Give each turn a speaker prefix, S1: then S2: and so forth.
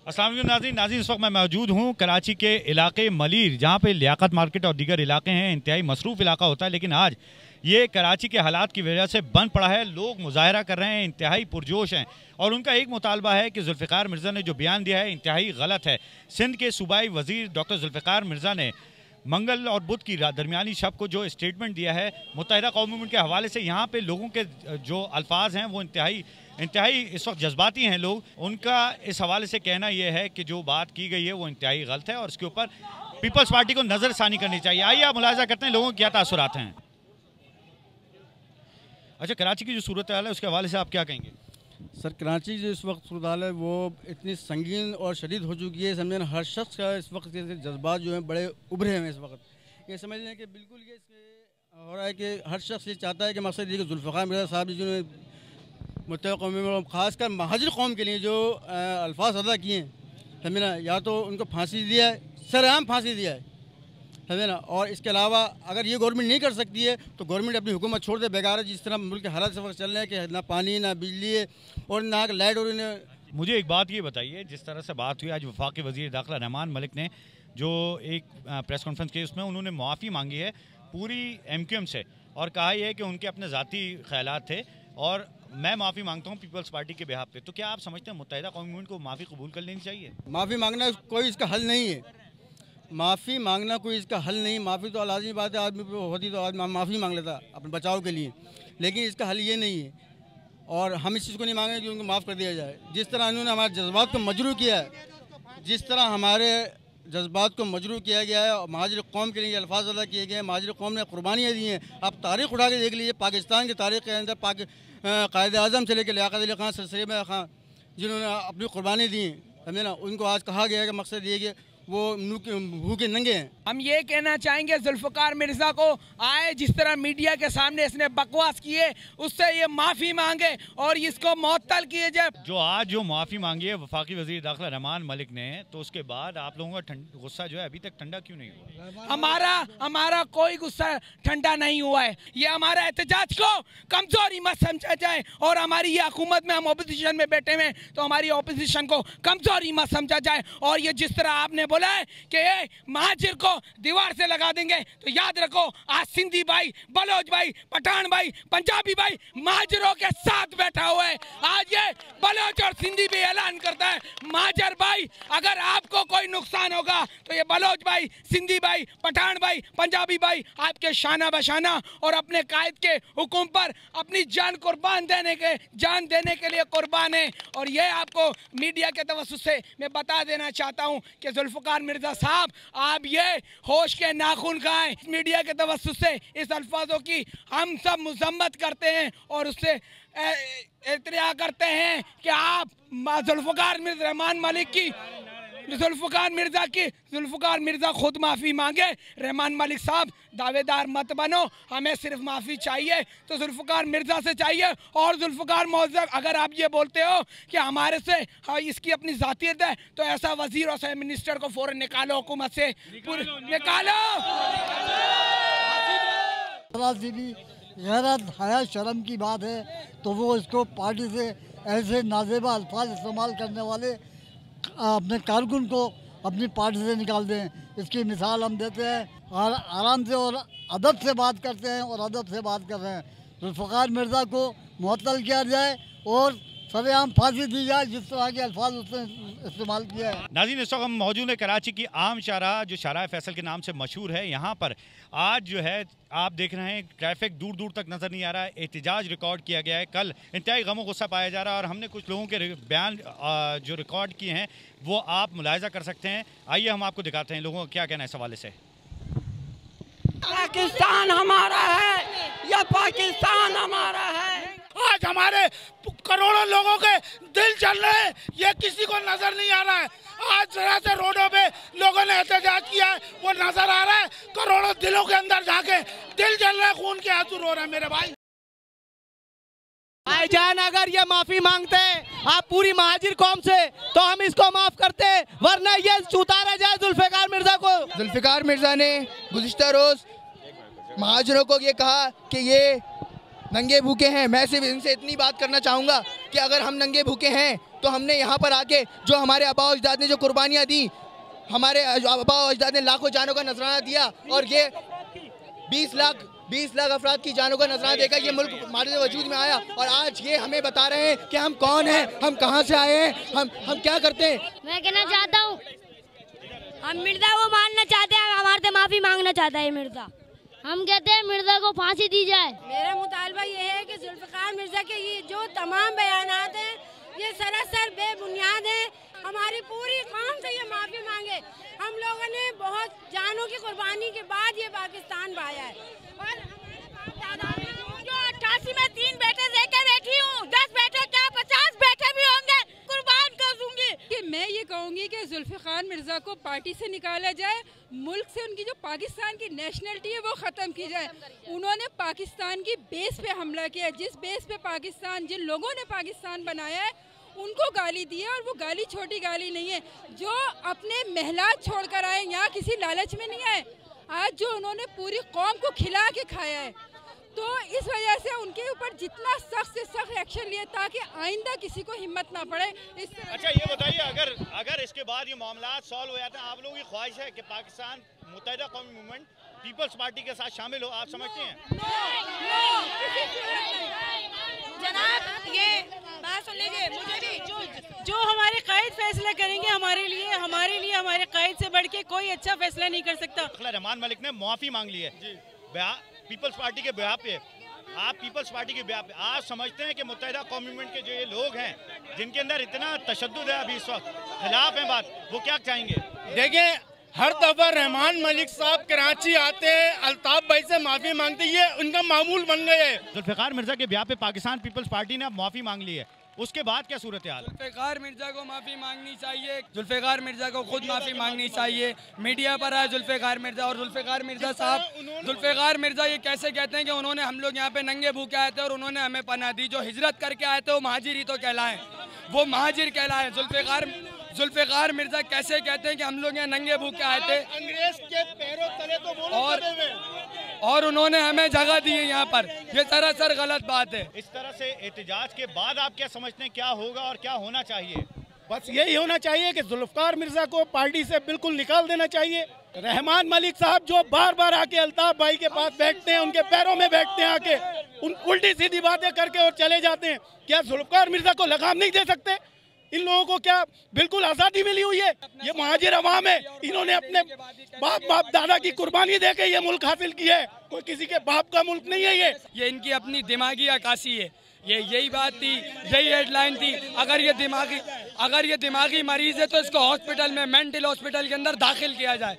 S1: अस्सलाम वालेकुम नाज़रीन, इस वक्त मैं मौजूद हूँ कराची के इलाके मलीर, जहाँ पे लियाकत मार्केट और दीगर इलाके हैं। इंतहाई मसरूफ़ इलाका होता है, लेकिन आज ये कराची के हालात की वजह से बंद पड़ा है। लोग मुजाहरा कर रहे हैं, इंतहाई पुरजोश हैं और उनका एक मुतालबा है कि जुल्फ़िकार मिर्ज़ा ने जो बयान दिया है इंतहाई गलत है। सिंध के सूबाई वज़ीर डॉक्टर जुल्फ़िकार मिर्ज़ा ने मंगल और बुध की दरमियानी शब को जो स्टेटमेंट दिया है मुत्तहिदा कौम मूवमेंट के हवाले से, यहाँ पे लोगों के जो अल्फाज हैं वो इंतहाई इस वक्त जज्बाती हैं लोग। उनका इस हवाले से कहना यह है कि जो बात की गई है वो इंतहाई गलत है और इसके ऊपर पीपल्स पार्टी को नज़रसानी करनी चाहिए। आइए आप मुलाहिजा करते हैं लोगों के क्या तासुरात हैं। अच्छा, कराची की जो सूरत हाल है उसके हवाले से आप क्या कहेंगे?
S2: सर, कराची जो इस वक्त सूरत हाल है वो इतनी संगीन और शदीद हो चुकी है, समझे ना। हर शख्स का इस वक्त के जज्बात जो हैं बड़े उभरे हैं इस वक्त। ये समझ लें कि बिल्कुल ये हो रहा है कि हर शख्स ये चाहता है कि मकसद ये कि जुल्फ़िकार मिर्ज़ा साहब जिन्होंने मुत्तहिदा कौम में ख़ासकर महाजिर कौम के लिए जो अल्फाज अदा किए हैं, समझे ना, या तो उनको फांसी दिया है, सरेआम फांसी दिया है, समझे ना। और इसके अलावा अगर ये गवर्नमेंट नहीं कर सकती है तो गवर्नमेंट अपनी हुकूमत छोड़ दे। बेकार है जिस तरह मुल्क के हालात से चल रहे हैं कि ना पानी ना बिजली है और ना लाइट। और
S1: मुझे एक बात ये बताइए, जिस तरह से बात हुई आज वफाकी वज़ीर दाखिला रहमान मलिक ने जो एक प्रेस कॉन्फ्रेंस की, उसमें उन्होंने मुआफ़ी मांगी है पूरी MQM से और कहा यह है कि उनके अपने ज़ाती ख्यालात थे और मैं माफ़ी मांगता हूँ पीपल्स पार्टी के बिहाफ पे। तो क्या आप समझते हैं मुत्तहिदा कौमी मूवमेंट को माफ़ी कबूल कर लेनी चाहिए?
S2: माफ़ी मांगना कोई इसका हल नहीं है। माफ़ी मांगना कोई इसका हल नहीं। माफ़ी तो लाज़मी बात है, आदमी होती तो आदमी माफ़ी मांग लेता अपने बचाव के लिए, लेकिन इसका हल ये नहीं है। और हम इस चीज़ को नहीं मांगेंगे कि उनको माफ़ कर दिया जाए। जिस तरह उन्होंने हमारे जज्बात को मजरूह किया है, जिस तरह हमारे जज्बात को मजरूह किया गया है और महाजिर कौम के लिए अल्फाज अदा किए गए हैं, महाजिर कौम ने कुर्बानियाँ दी हैं। आप तारीख़ उठा के देख लीजिए, पाकिस्तान की तारीख़ के अंदर कायद आज़म से लेकर लियाकत अली ख़ान, सर सैयद ख़ान, जिन्होंने अपनी कुर्बानी दी, समझे ना, उनको आज कहा गया है कि मकसद ये कि वो भूखे नंगे हैं।
S3: हम ये कहना चाहेंगे जुल्फ़िकार मिर्ज़ा को आए, जिस तरह मीडिया के सामने इसने बकवास किए उससे ये माफ़ी मांगे और इसको मुअत्तल किए जाए।
S1: जो आज जो माफ़ी मांगी है वफाकी वज़ीर दाखिला रहमान मलिक ने, तो उसके बाद आप लोगों का गुस्सा जो है अभी तक ठंडा क्यों नहीं हुआ?
S3: हमारा कोई गुस्सा ठंडा नहीं हुआ है। ये हमारा एहतजाज को कमज़ोरी मत समझा जाए और हमारी ये हुकूमत में हम अपोजिशन में बैठे हुए तो हमारी अपोजिशन को कमज़ोरी मत समझा जाए। और ये जिस तरह आपने बोला है कि ये महाजिर को दीवार से लगा देंगे, तो याद रखो आज सिंधी भाई, बलोच भाई, पठान भाई, पंजाबी भाई महाजिरों के साथ बैठा हुआ है। आज ये बलोच और सिंधी भी ऐलान करता है, महाजर भाई अगर आपको कोई नुकसान होगा तो ये बलोच भाई, सिंधी भाई, पठान भाई, पंजाबी भाई आपके शाना बशाना और अपने कायद के हुक्म पर अपनी जान देने के लिए कुर्बान है। और ये आपको मीडिया के तवज्जुह से मैं बता देना चाहता हूँ कि जुल्फ़िकार मिर्ज़ा साहब, आप ये होश के नाखून खाएं। मीडिया के तवज्जुह से इस अल्फाजों की हम सब मज़म्मत करते हैं और उससे एतरिया करते हैं कि आप जुल्फ़िकार मिर्ज़ा रहमान मलिक की जुल्फ़िकार मिर्ज़ा खुद माफ़ी मांगे। रहमान मलिक साहब दावेदार मत बनो, हमें सिर्फ माफ़ी चाहिए तो जुल्फ़िकार मिर्ज़ा से चाहिए। और जुल्फ़िकार मौज़ा, अगर आप ये बोलते हो कि हमारे से इसकी अपनी ज़ातियत है तो ऐसा वज़ीर और मिनिस्टर को फ़ौरन निकालो, हुकूमत से निकालो।
S4: गैरत हया शर्म की बात है तो वो इसको पार्टी से ऐसे नाजेबा अल्फाज इस्तेमाल करने वाले अपने कारकुन को अपनी पार्टी से निकाल दें। इसकी मिसाल हम देते हैं और आराम से और अदब से बात करते हैं और अदब से बात कर रहे हैं। जुल्फ़िकार मिर्ज़ा को मुअत्तल किया जाए और सरेआम फांसी दी जाए, जिस तरह के अल्फाज उसने इस्तेमाल किया है।
S1: नाज़रीन, इस वक्त हम मौजूद है कराची की आम शाहराह जो शाहराह फैसल के नाम से मशहूर है। यहाँ पर आज जो है आप देख रहे हैं ट्रैफिक दूर दूर तक नज़र नहीं आ रहा है। एहतजाज रिकॉर्ड किया गया है। कल इंतहाई गम गुस्सा पाया जा रहा है और हमने कुछ लोगों के बयान जो रिकॉर्ड किए हैं वो आप मुलाहिजा कर सकते हैं। आइए हम आपको दिखाते हैं लोगों का क्या कहना है इस हवाले से।
S3: पाकिस्तान हमारा है, यह पाकिस्तान हमारा है।
S5: आज हमारे करोड़ों लोगों के दिल जल रहे हैं, ये किसी को नजर नहीं आ रहा है। आज जरा से रोडों पे लोगों ने एहतजाज किया है, वो नजर आ रहा है। करोड़ों दिलों के अंदर जाके दिल जल रहा है, खून के आंसू रो रहे हैं मेरे भाई।
S6: भाईजान, अगर ये माफी मांगते हैं आप पूरी महाजिर कौम से तो हम इसको माफ करते हैं, वरना ये उतारा जाए जुल्फ़िकार मिर्ज़ा को।
S7: जुल्फ़िकार मिर्ज़ा ने गुज़िश्ता रोज़ महाजिरों को ये कहा कि ये नंगे भूखे हैं। मैं सिर्फ इनसे इतनी बात करना चाहूँगा कि अगर हम नंगे भूखे हैं तो हमने यहाँ पर आके जो हमारे आबा अजदाद ने जो कुर्बानियाँ दी, हमारे आबा अजदाद ने लाखों जानों का नजराना दिया और ये 20 लाख अफराद की जानों का नजराना देकर ये मुल्क हमारे वजूद में आया और आज ये हमें बता रहे हैं कि हम कौन हैं, हम कहाँ से आए हैं, हम क्या करते हैं।
S8: मैं कहना चाहता हूँ हम मिर्जा को मानना चाहते हैं, हमारे से माफी मांगना चाहता है मिर्जा। हम कहते हैं मिर्जा को फांसी दी जाए।
S9: मेरा मुतालबा ये है कि जुल्फ़िकार मिर्जा के ये जो तमाम बयानात हैं ये सरासर बेबुनियाद हैं। हमारी पूरी कौम से ये माफ़ी मांगे। हम लोगों ने बहुत जानों की कुर्बानी के बाद ये पाकिस्तान पाया है और जो 88 में 3 बेटे देके बैठी हूँ, 10 बेटे क्या 50 बेटे भी होंगे, कुर्बान कर दूंगी।
S10: कि मैं ये कहूँगी कि जुल्फ़िकार मिर्जा को पार्टी से निकाला जाए, मुल्क से उनकी जो पाकिस्तान की नेशनलिटी है वो ख़त्म की जाए। उन्होंने पाकिस्तान की बेस पे हमला किया, जिस बेस पे पाकिस्तान, जिन लोगों ने पाकिस्तान बनाया है उनको गाली दी है और वो गाली छोटी गाली नहीं है। जो अपने महलात छोड़कर आए, यहाँ किसी लालच में नहीं आए, आज जो उन्होंने पूरी कौम को खिला के खाया है, तो इस वजह से उनके ऊपर जितना सख्त से सख्त एक्शन लिए ताकि आइंदा किसी को हिम्मत ना पड़े।
S1: अच्छा ये बताइए, अगर इसके बाद ये मामला सॉल्व हो जाता है, आप लोगों की ख्वाहिश है कि पाकिस्तान मुत्तहिदा कौमी मूवमेंट पीपल्स पार्टी के साथ शामिल हो, आप समझते हैं?
S9: जनाब ये बात सुन लीजिए, मुझे भी जो हमारे कायद फैसला करेंगे हमारे लिए हमारे कायद से बढ़ के कोई अच्छा फैसला नहीं कर सकता।
S1: रहमान मलिक ने माफी मांग ली है पीपल्स पार्टी के बिहाफ पे। आप पीपल्स पार्टी के बिहाफ पे आप समझते हैं कि मुत्तहिदा कौमी मूवमेंट के जो ये लोग हैं जिनके अंदर इतना तशद्दुद है अभी इस वक्त खिलाफ है बात, वो क्या चाहेंगे?
S5: देखिए हर दफा रहमान मलिक साहब कराची आते हैं, अल्ताफ भाई से माफी मांगते, ये उनका मामूल बन गए है।
S1: जुल्फ़िकार मिर्जा के ब्याह पे पाकिस्तान पीपल्स पार्टी ने अब माफी मांग ली है, उसके बाद क्या सूरत हाल?
S3: जुल्फ़िकार मिर्जा को माफ़ी मांगनी चाहिए, जुल्फ़िकार मिर्जा को खुद माफ़ी मांगनी चाहिए। मीडिया पर आए जुल्फ़िकार मिर्जा और जुल्फ़िकार मिर्जा साहब, जुल्फ़िकार मिर्जा ये कैसे कहते हैं कि उन्होंने हम लोग यहाँ पे नंगे भूखे आए थे और उन्होंने हमें पनाह दी। जो हिजरत करके आए थे वो महाजिर ही तो कहलाएं, वो महाजिर कहलाएं। जुल्फ़िकार मिर्जा कैसे कहते हैं कि हम लोग यहाँ नंगे भूखे आए थे,
S5: अंग्रेज के पैरों तले तो बोलो
S3: और उन्होंने हमें जगह दी है यहाँ पर, ये सरासर गलत बात है।
S1: इस तरह से एहतजाज के बाद आप क्या समझते हैं क्या होगा और क्या होना चाहिए?
S5: बस यही होना चाहिए कि जुल्फ़िकार मिर्जा को पार्टी से बिल्कुल निकाल देना चाहिए। रहमान मलिक साहब जो बार बार आके अल्ताफ भाई के पास बैठते हैं, उनके पैरों में बैठते हैं आके, उन उल्टी सीधी बातें करके और चले जाते हैं। क्या जुल्फ़िकार मिर्जा को लगाम नहीं दे सकते? इन लोगों को क्या बिल्कुल आज़ादी मिली हुई है? ये महाजिर अवाम है, इन्होंने अपने बाप दादा की कुर्बानी देके ये मुल्क हासिल किया है, कोई किसी के बाप का मुल्क नहीं है ये
S3: इनकी अपनी दिमागी अक्कासी है। यही बात थी, यही हेडलाइन थी। अगर ये दिमागी मरीज है तो इसको हॉस्पिटल में, मेंटल हॉस्पिटल के अंदर दाखिल किया जाए।